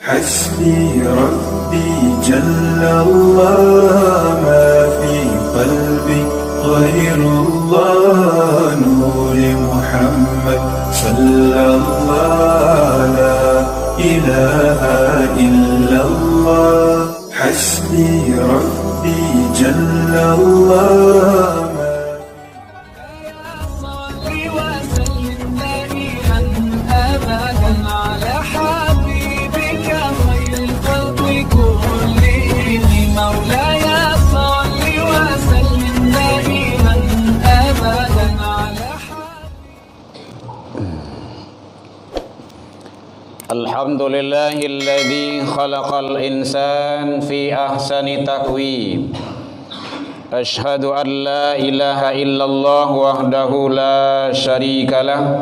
حسبي ربي جل الله ما في قلبي غير الله نور محمد صلى الله لا إله إلا الله حسبي ربي جل الله Alhamdulillahilladzi khalaqal insan fi ahsani taqwim. Ashhadu an la ilaha illallah wahdahu la syarikalah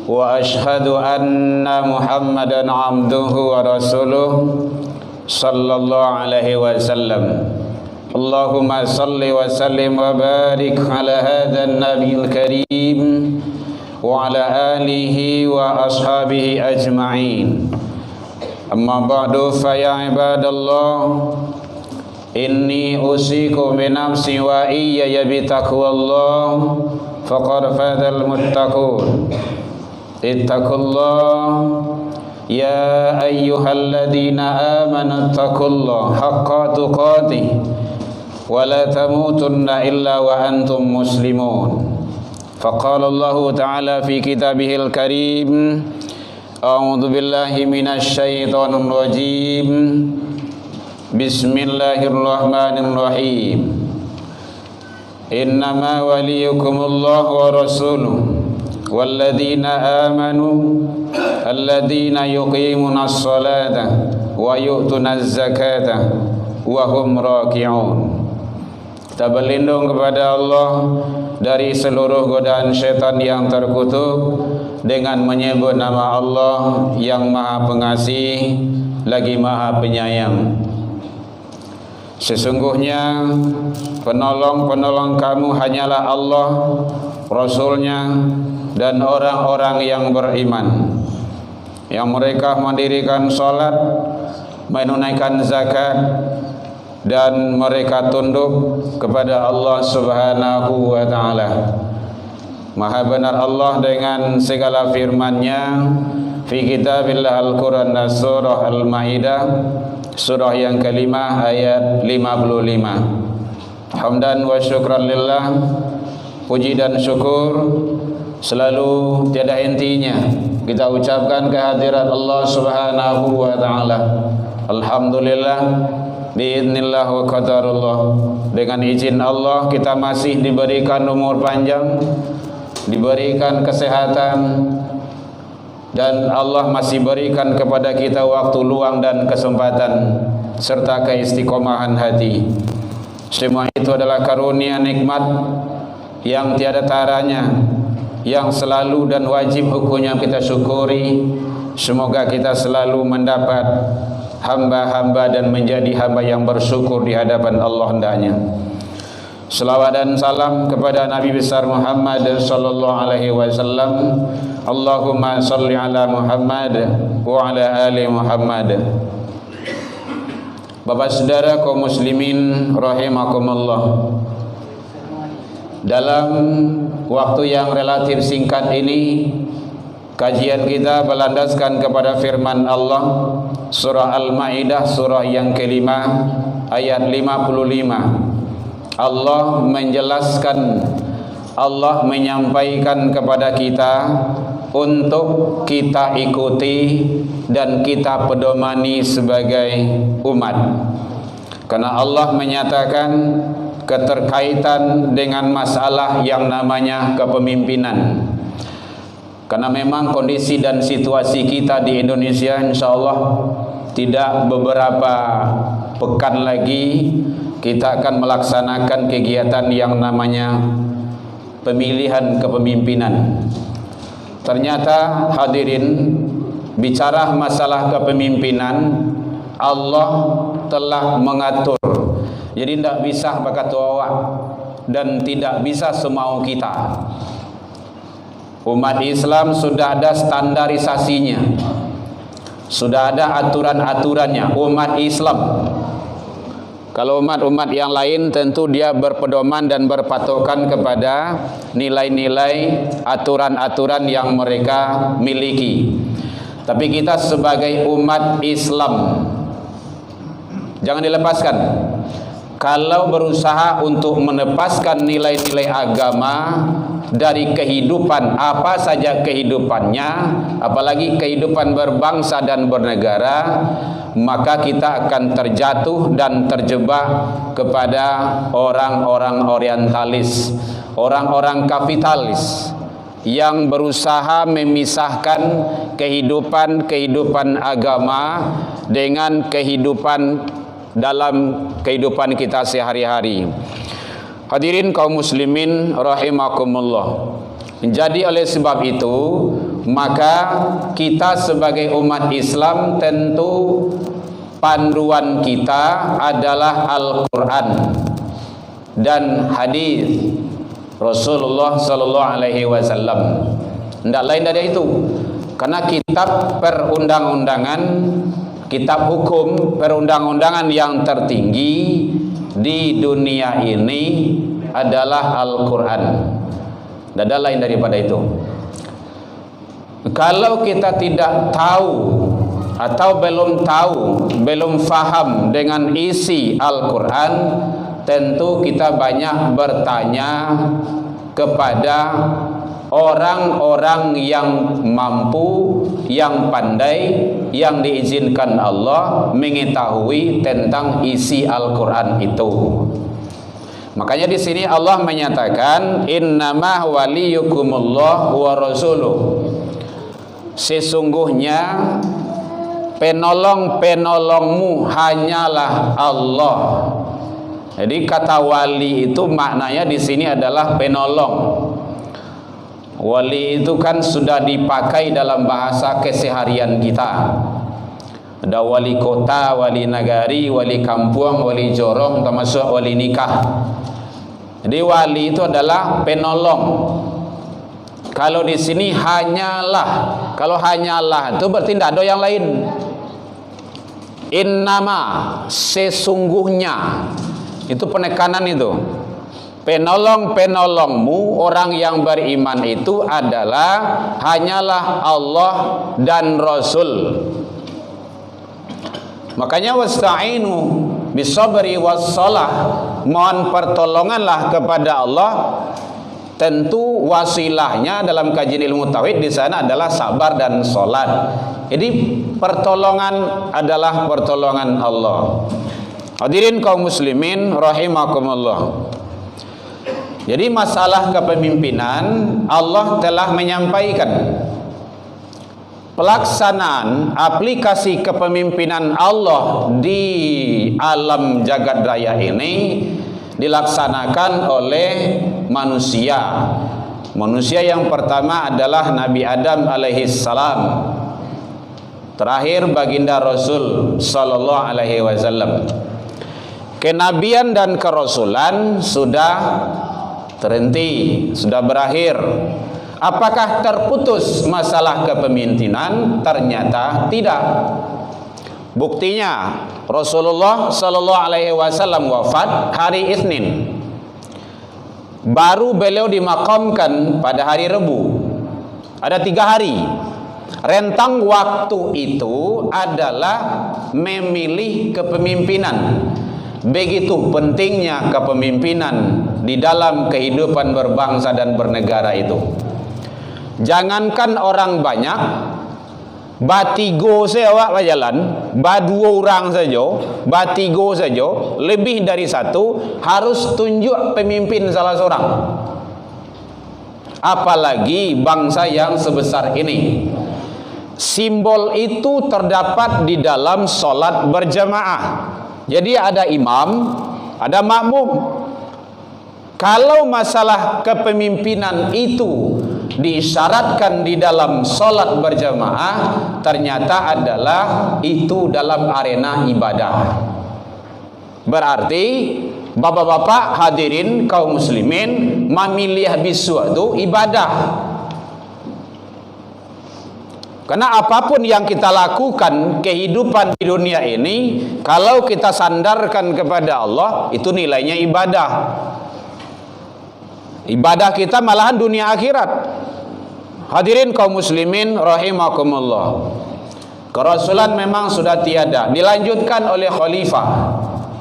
wa ashhadu anna Muhammadan abduhu wa rasuluh sallallahu alaihi wasallam. Allahumma salli wa sallim wa barik ala hadzal nabiyil karim wa ala alihi wa ashabihi ajma'in. Amma ba'du fa ya ibadallah, inni usikum bi nafsi wa iyaya bi taqwallah faqad fazal muttaqun. Ittaqullah ya ayyuhalladzina amanu ittaqullaha haqqa tuqatih wa la tamutunna illa wa antum muslimun. Faqala Allah Ta'ala fi kitabihil karim, a'udzu billahi minasy syaithanir rajim. Bismillahirrahmanirrahim. Innama waliyukumullahu wa rasuluhu walladzina amanu alladzina yuqimunas salata wa yu'tunaz zakata wa hum raki'un. Kita berlindung kepada Allah dari seluruh godaan syaitan yang terkutuk dengan menyebut nama Allah yang Maha Pengasih lagi Maha Penyayang. Sesungguhnya penolong-penolong kamu hanyalah Allah, Rasulnya, dan orang-orang yang beriman, yang mereka mendirikan salat, menunaikan zakat, dan mereka tunduk kepada Allah Subhanahu wa Ta'ala. Maha benar Allah dengan segala firman-Nya fi kitabillah Al-Quran dan surah Al-Maidah, surah yang kelima ayat 55. Hamdan wa syukran lillah, puji dan syukur selalu tiada hentinya kita ucapkan kehadirat Allah Subhanahu wa Ta'ala. Alhamdulillah, biidznillah wa qadarullah. Dengan izin Allah kita masih diberikan umur panjang, diberikan kesehatan, dan Allah masih berikan kepada kita waktu luang dan kesempatan serta keistiqomahan hati. Semua itu adalah karunia nikmat yang tiada taranya, yang selalu dan wajib hukumnya kita syukuri. Semoga kita selalu mendapat hamba-hamba dan menjadi hamba yang bersyukur di hadapan Allah hendaknya. Selawat dan salam kepada Nabi besar Muhammad sallallahu alaihi wasallam. Allahumma salli ala Muhammad wa ala ali Muhammad. Bapak saudara kaum muslimin rahimakumullah, dalam waktu yang relatif singkat ini kajian kita berlandaskan kepada firman Allah, surah Al-Maidah, surah yang kelima ayat 55. Allah menjelaskan, Allah menyampaikan kepada kita untuk kita ikuti dan kita pedomani sebagai umat. Karena Allah menyatakan keterkaitan dengan masalah yang namanya kepemimpinan. Karena memang kondisi dan situasi kita di Indonesia insyaallah tidak beberapa pekan lagi kita akan melaksanakan kegiatan yang namanya pemilihan kepemimpinan. Ternyata hadirin, bicara masalah kepemimpinan, Allah telah mengatur. Jadi tidak bisa berkata dan tidak bisa semau kita. Umat Islam sudah ada standarisasinya, Sudah ada aturan-aturannya umat Islam. Kalau umat-umat yang lain tentu dia berpedoman dan berpatokan kepada nilai-nilai aturan-aturan yang mereka miliki. Tapi kita sebagai umat Islam jangan dilepaskan. Kalau berusaha untuk menepaskan nilai-nilai agama dari kehidupan, apa saja kehidupannya, apalagi kehidupan berbangsa dan bernegara, maka kita akan terjatuh dan terjebak kepada orang-orang orientalis, orang-orang kapitalis yang berusaha memisahkan kehidupan agama dengan kehidupan dalam kehidupan kita sehari-hari. Hadirin kaum muslimin rahimakumullah. Jadi oleh sebab itu, maka kita sebagai umat Islam tentu panduan kita adalah Al-Quran dan hadis Rasulullah sallallahu alaihi wasallam. Tidak lain dari itu. Karena kitab perundang-undangan, kitab hukum perundang-undangan yang tertinggi di dunia ini adalah Al-Quran. Tidak ada lain daripada itu. Kalau kita tidak tahu atau belum faham dengan isi Al-Quran, tentu kita banyak bertanya kepada orang-orang yang mampu, yang pandai, yang diizinkan Allah mengetahui tentang isi Al-Quran itu. Makanya di sini Allah menyatakan innama waliyukumullah wa rasuluh. Sesungguhnya penolong-penolongmu hanyalah Allah. Jadi kata wali itu maknanya di sini adalah penolong. Wali itu kan sudah dipakai dalam bahasa keseharian kita. Ada wali kota, wali nagari, wali kampung, wali jorong, termasuk wali nikah. Jadi wali itu adalah penolong. Kalau di sini hanyalah, kalau hanyalah itu berarti tidak ada yang lain. Innama, sesungguhnya, itu penekanan itu. Penolong-penolongmu, orang yang beriman itu adalah hanyalah Allah dan Rasul. Makanya wasta'inu bisabri wassalah, mohon pertolonganlah kepada Allah. Tentu wasilahnya dalam kajian ilmu tauhid di sana adalah sabar dan salat. Jadi pertolongan adalah pertolongan Allah. Hadirin kaum muslimin rahimakumullah. Jadi masalah kepemimpinan Allah telah menyampaikan pelaksanaan aplikasi kepemimpinan Allah di alam jagat raya ini dilaksanakan oleh manusia. Manusia yang pertama adalah Nabi Adam alaihissalam. Terakhir baginda Rasul sallallahu alaihi wasallam. Kenabian dan kerasulan sudah terhenti, sudah berakhir. Apakah terputus masalah kepemimpinan? Ternyata tidak. Buktinya Rasulullah sallallahu alaihi wasallam wafat hari Isnin. Baru beliau dimakamkan pada hari Rebu. Ada 3 hari. Rentang waktu itu adalah memilih kepemimpinan. Begitu pentingnya kepemimpinan di dalam kehidupan berbangsa dan bernegara itu. Jangankan orang banyak, batigo saya awak berjalan, dua orang saja, batigo saja, lebih dari satu harus tunjuk pemimpin salah seorang. Apalagi bangsa yang sebesar ini. Simbol itu terdapat di dalam solat berjamaah. Jadi ada imam, ada makmum. Kalau masalah kepemimpinan itu disyaratkan di dalam solat berjamaah, ternyata adalah itu dalam arena ibadah. Berarti bapak-bapak hadirin kaum muslimin, memilih bisu itu ibadah. Karena apapun yang kita lakukan, kehidupan di dunia ini, kalau kita sandarkan kepada Allah, itu nilainya ibadah. Ibadah kita malahan dunia akhirat. Hadirin kaum muslimin rahimakumullah. Kerasulan memang sudah tiada, dilanjutkan oleh khalifah.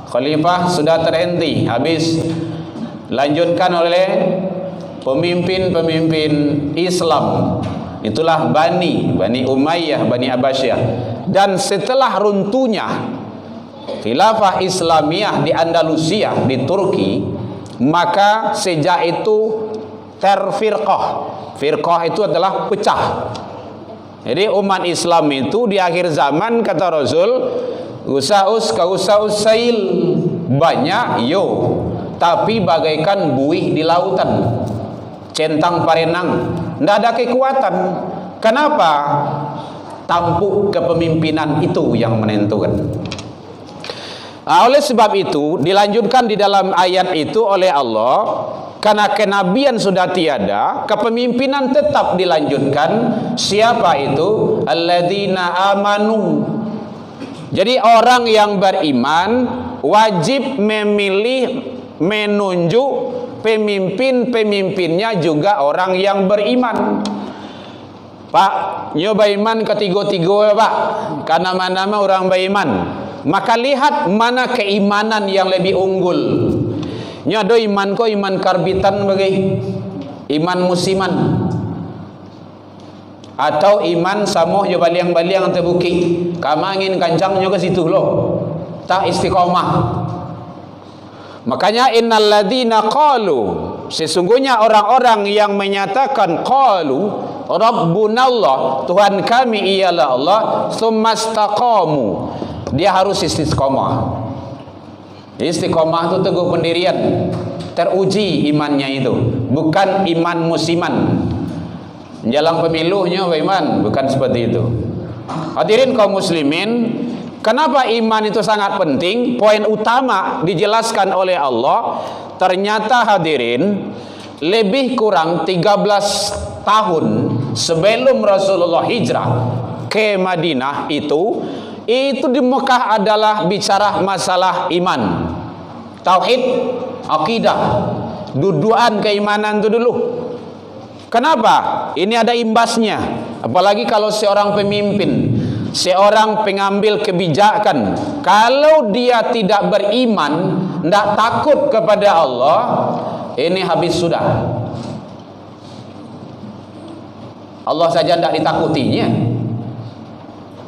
Khalifah sudah terhenti, habis. Lanjutkan oleh pemimpin-pemimpin Islam. Itulah Bani Umayyah, Bani Abbasiyah. Dan setelah runtuhnya khilafah Islamiyah di Andalusia, di Turki, maka sejak itu terfirqah. Firqah itu adalah pecah. Jadi umat Islam itu di akhir zaman, kata Rasul, usaus sail, banyak yo, tapi bagaikan buih di lautan, centang parenang, tidak ada kekuatan. Kenapa? Tampuk kepemimpinan itu yang menentukan. Oleh sebab itu dilanjutkan di dalam ayat itu oleh Allah, karena kenabian sudah tiada, kepemimpinan tetap dilanjutkan. Siapa itu? Alladzina amanu. Jadi orang yang beriman wajib memilih, menunjuk pemimpin-pemimpinnya juga orang yang beriman. Pak, nyoba iman ketiga-tiga Pak, karena mana-mana orang beriman. Maka lihat mana keimanan yang lebih unggul. Nyado iman ko iman karbitan bagi iman musiman, atau iman samoh yo baliang-baliang tebuki kamangin kancang nyo ke situ lo tak istiqomah. Makanya innal ladzina qalu, sesungguhnya orang-orang yang menyatakan qalu rabbunallah, Tuhan kami ialah Allah, tsumastaqamu, dia harus istiqomah. Istiqomah itu teguh pendirian, teruji imannya itu, bukan iman musiman. Jalan pemilunya iman, bukan seperti itu. Hadirin kaum muslimin, kenapa iman itu sangat penting? Poin utama dijelaskan oleh Allah. Ternyata hadirin, lebih kurang 13 tahun sebelum Rasulullah hijrah ke Madinah itu di Mekah adalah bicara masalah iman, tauhid, akidah, duduan keimanan itu dulu. Kenapa? Ini ada imbasnya. Apalagi kalau seorang pemimpin, seorang pengambil kebijakan, kalau dia tidak beriman, tidak takut kepada Allah, ini habis sudah. Allah saja tidak ditakutinya,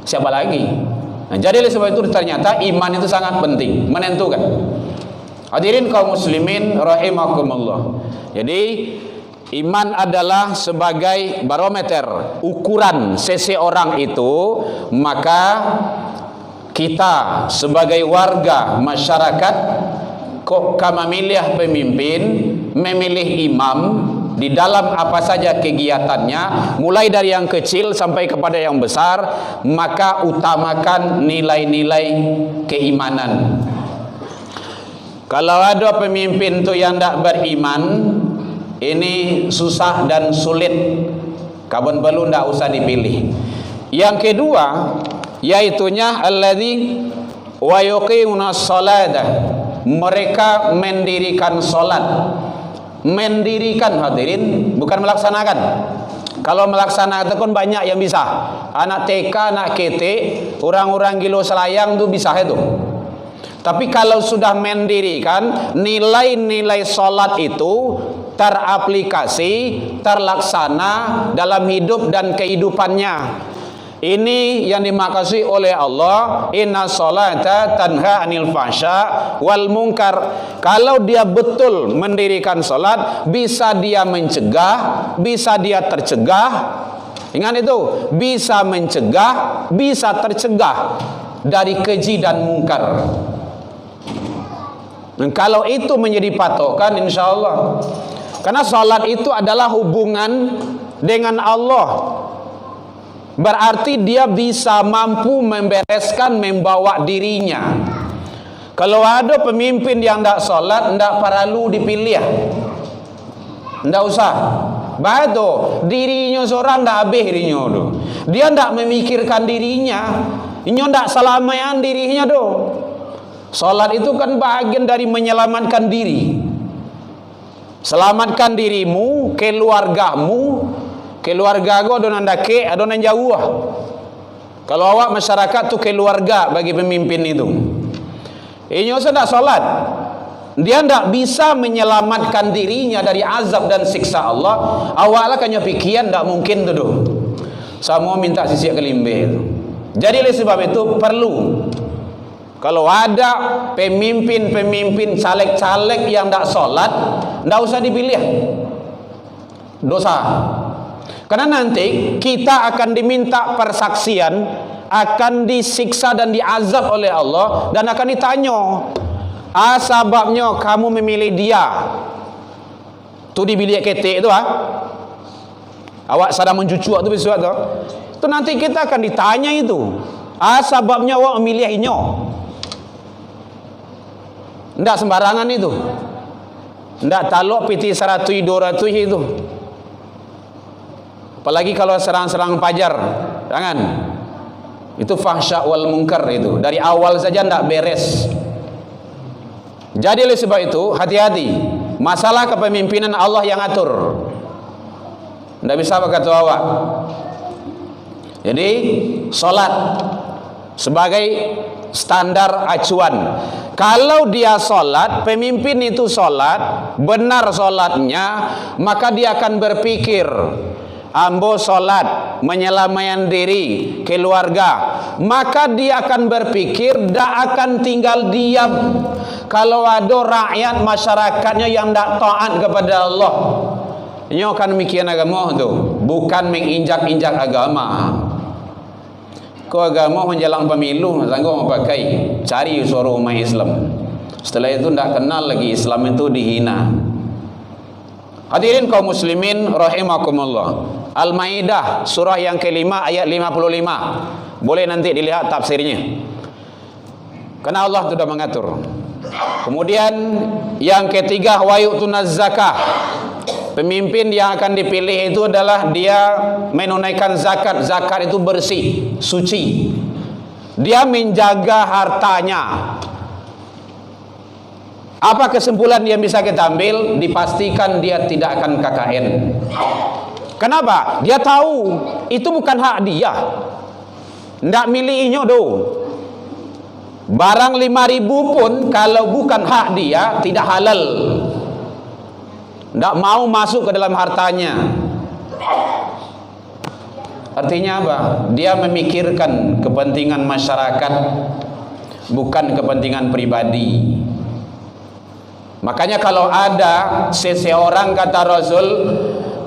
siapa lagi? Nah, jadi oleh sebab itu ternyata iman itu sangat penting, menentukan. Hadirin kaum muslimin rahimakumullah. Jadi iman adalah sebagai barometer, ukuran seseorang itu. Maka kita sebagai warga masyarakat kok memilih pemimpin, memilih imam di dalam apa saja kegiatannya, mulai dari yang kecil sampai kepada yang besar, maka utamakan nilai-nilai keimanan. Kalau ada pemimpin tu yang tidak beriman, ini susah dan sulit, kawan perlu tidak usah dipilih. Yang kedua, yaitunya alladzi wa yuqimunas salata, mereka mendirikan salat. Mendirikan, hadirin, bukan melaksanakan. Kalau melaksanakan itu kan banyak yang bisa. Anak TK, anak KT, orang-orang gilo selayang itu bisa itu. Tapi kalau sudah mendirikan, nilai-nilai salat itu teraplikasi, terlaksana dalam hidup dan kehidupannya. Ini yang dimaksud oleh Allah, inna salata tanha anil fahsya wal munkar. Kalau dia betul mendirikan salat, bisa dia mencegah, bisa dia tercegah. Ingat itu, bisa mencegah, bisa tercegah dari keji dan mungkar. Dan kalau itu menjadi patokan, insya Allah. Karena salat itu adalah hubungan dengan Allah. Berarti dia bisa mampu membereskan, membawa dirinya. Kalau ada pemimpin yang tidak salat, tidak perlu dipilih, tidak usah. Betul. Dirinya seorang ndak habis dirinya tu. Dia ndak memikirkan dirinya. Inyo ndak selamanya dirinya tu. Salat itu kan bagian dari menyelamatkan diri. Selamatkan dirimu, keluargamu. Keluarga go adonan dake, adonan jauh. Kalau awak masyarakat tu keluarga bagi pemimpin itu. Inyo sedang salat. Dia tidak bisa menyelamatkan dirinya dari azab dan siksa Allah. Awaklah kanya pikiran tidak mungkin tu doh. Semua minta sisi kelimbe itu. Jadi oleh sebab itu perlu kalau ada pemimpin-pemimpin caleg-caleg yang tidak salat, tidak usah dipilih. Dosa. Karena nanti kita akan diminta persaksian, akan disiksa dan diazab oleh Allah dan akan ditanya, sebabnya kamu memilih dia. Tu di bilik ketik tu awak sedang mencucuk tu besok tu. Tu nanti kita akan ditanya itu. Sebabnya awak memilih inyo. Ndak sembarangan itu. Ndak taluk piti 100 200 itu. Apalagi kalau serang-serang pajar. Jangan. Itu fahsya wal munkar itu. Dari awal saja ndak beres. Jadi oleh sebab itu hati-hati. Masalah kepemimpinan Allah yang atur. Tidak bisa berkata awak. Jadi solat sebagai standar acuan. Kalau dia solat, pemimpin itu solat, benar solatnya, maka dia akan berpikir, ambo solat menyelamatkan diri keluarga, maka dia akan berpikir tidak akan tinggal diam kalau ada rakyat masyarakatnya yang tidak taat kepada Allah. Ini akan mikiran agama tu, bukan menginjak-injak agama. Kau agama menjelang pemilu sanggup pakai cari suara umat Islam. Setelah itu tidak kenal lagi Islam itu dihina. Hadirin kaum muslimin rahimakumullah. Al-Maidah surah yang kelima ayat 55. Boleh nanti dilihat tafsirnya. Karena Allah sudah mengatur. Kemudian yang ketiga wa yu'tunaz zakah. Pemimpin yang akan dipilih itu adalah dia menunaikan zakat. Zakat itu bersih, suci. Dia menjaga hartanya. Apa kesimpulan yang bisa kita ambil? Dipastikan dia tidak akan KKN. Kenapa? Dia tahu itu bukan hak dia. Ndak milihinyo do. Barang 5.000 pun kalau bukan hak dia tidak halal. Ndak mau masuk ke dalam hartanya. Artinya apa? Dia memikirkan kepentingan masyarakat, bukan kepentingan pribadi. Makanya kalau ada seseorang kata Rasul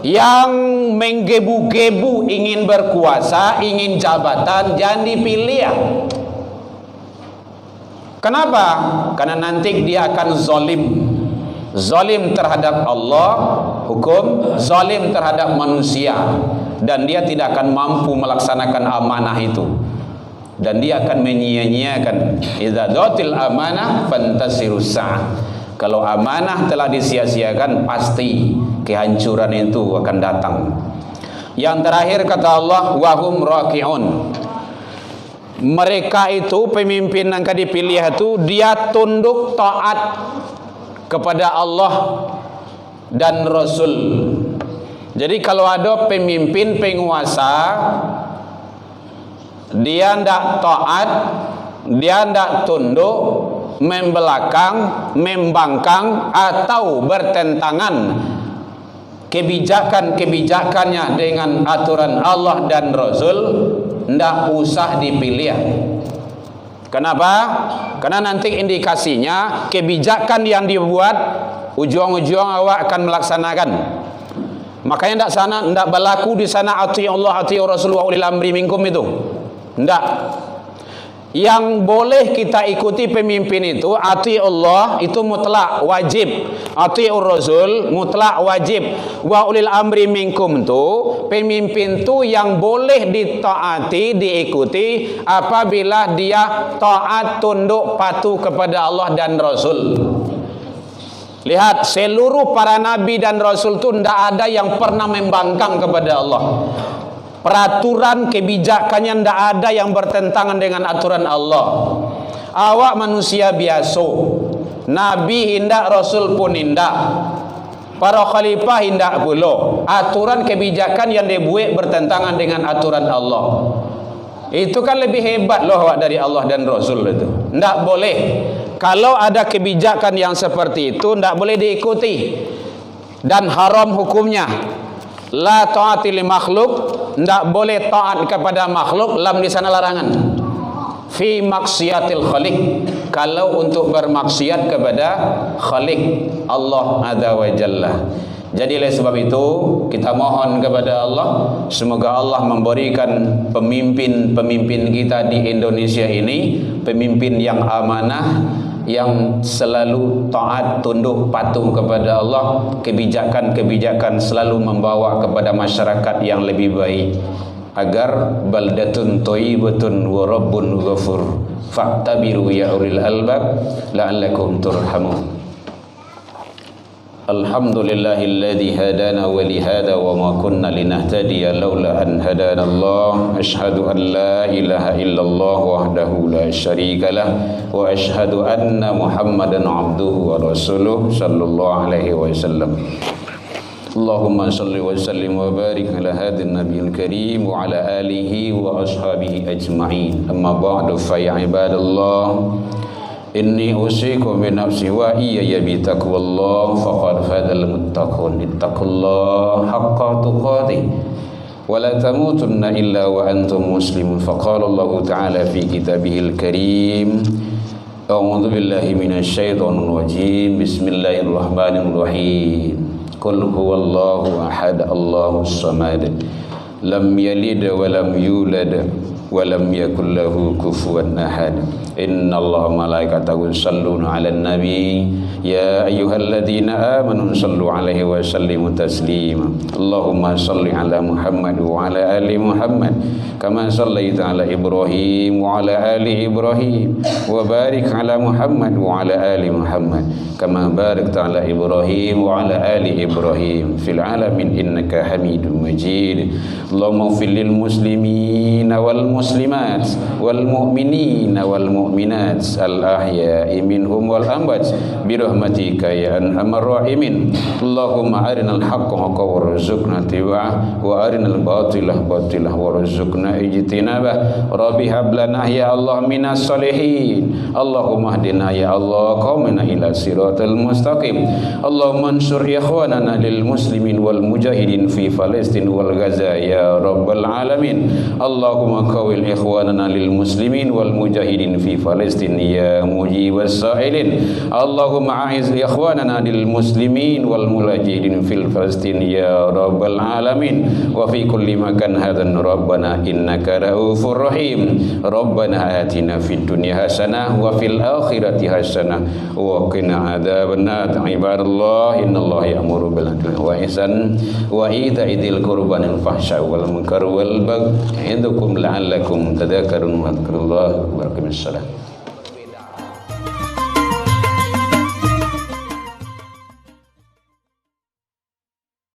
yang menggebu-gebu ingin berkuasa, ingin jabatan, jangan dipilih ya. Kenapa? Karena nanti dia akan zalim. Zalim terhadap Allah, hukum, zalim terhadap manusia, dan dia tidak akan mampu melaksanakan amanah itu, dan dia akan menyia-nyiakan. Idza dhatil amanah fantasirus sa'ah. Kalau amanah telah disia-siakan, pasti kehancuran itu akan datang. Yang terakhir kata Allah, wahum raki'un. Mereka itu pemimpin yang akan dipilih itu dia tunduk taat kepada Allah dan Rasul. Jadi kalau ada pemimpin penguasa dia tidak taat, dia tidak tunduk, membelakang, membangkang atau bertentangan kebijakan-kebijakannya dengan aturan Allah dan Rasul, tidak usah dipilih. Kenapa? Karena nanti indikasinya kebijakan yang dibuat ujung-ujung awak akan melaksanakan. Makanya tidak berlaku di sana ati Allah ati Rasul wa ulil amri minkum itu. Tidak. Yang boleh kita ikuti pemimpin itu ati Allah itu mutlak wajib, ati Rasul mutlak wajib, wa ulil amri minkum itu pemimpin itu yang boleh ditaati diikuti apabila dia taat tunduk patuh kepada Allah dan Rasul. Lihat, seluruh para nabi dan rasul itu tidak ada yang pernah membangkang kepada Allah. Peraturan kebijakannya tidak ada yang bertentangan dengan aturan Allah. Awak manusia biasa, nabi hindak, rasul pun hindak, para khalifah hindak pula. Aturan kebijakan yang dibuat bertentangan dengan aturan Allah. Itu kan lebih hebat loh dari Allah dan rasul itu. Tidak boleh. Kalau ada kebijakan yang seperti itu, tidak boleh diikuti dan haram hukumnya. La ta'ati li makhluk, tidak boleh taat kepada makhluk. Lam di sana larangan. Fi maksiatil khaliq, kalau untuk bermaksiat kepada khaliq Allah azza wa jalla. Jadi oleh sebab itu kita mohon kepada Allah, semoga Allah memberikan pemimpin-pemimpin kita di Indonesia ini pemimpin yang amanah, yang selalu taat, tunduk, patuh kepada Allah. Kebijakan-kebijakan selalu membawa kepada masyarakat yang lebih baik, agar baldatun thayyibatun wa rabbun ghafur fa'tabiru ya ulil albab la'allakum turhamun. Alhamdulillahilladzi hadana wa li hada wa ma kunna linahtadiya laula an hadana Allah. Asyhadu an la ilaha illallah wahdahu la syarika lah wa asyhadu anna Muhammadan abduhu wa rasuluh sallallahu alaihi wasallam. Allahumma salli wa sallim wa barik ala hadin nabiyil karim wa ala alihi wa ashabihi ajma'in. Amma ba'du fa ya ibadallah, inni usikum bi nafsi wa iyaya bi taqwallah faqad fadal muttaqun. Ittaqullaha haqqa tuqatih wa la tamutunna illa wa antum muslimun. Faqala Allah ta'ala fi kitabihil karim, a'udzu billahi minasy syaithanir rajim. Bismillahirrahmanirrahim. Qul huwallahu ahad, Allahus samad, lam yalid wa lam yulad wa lam yakul lahu kufuwan ahad. Innallaha malaikatahu yusalluna 'alan nabi ya ayyuhalladzina amanu sallu 'alaihi wa sallimu taslima. Allahumma salli 'ala Muhammad wa 'ala ali Muhammad kama sallaita 'ala Ibrahim wa 'ala ali Ibrahim wa barik 'ala Muhammad wa 'ala ali Muhammad kama barakta 'ala Ibrahim wa 'ala ali Ibrahim fil 'alamin innaka Hamidum Majid. Allahumma ighfir lil muslimin wal muslimat wal mu'minin wal mu'minat al ahya'i minhum wal amwat bi rahmatika ya arhamar rahimin. Allahumma arinal haqqa haqqan warzuqna ittiba'ah wa arinal batila batilah warzuqna ijtinabah. Rabbi hab lana ya Allah minas solihin. Allahumma hdina ya Allah qaumana ila siratal mustaqim. Allahumma ansur ikhwanana lil muslimin wal mujahidin fi Palestin wal Gaza ya rabbal alamin. Allahumma qawil ikhwanana lil muslimin wal mujahidin fi Palestin ya mujibas sa'ilin. Allahumma a'iz ikhwanana lil muslimin wal mujahidin fil Palestin ya rabbal alamin. Wa fi kulli makan hadan rabbana innaka raufur rahim. Rabbana atina fid dunya hasanah wa fil akhirati hasanah wa qina adzabannar. Ibadallah, innallaha ya'muru bil adli wa ihsan wa ita'i dzil qurba wal fahsya wal munkar wal baghi ya'idukum la'allakum tadhakkarun. Wa dzkurullaha wa aqimissalah.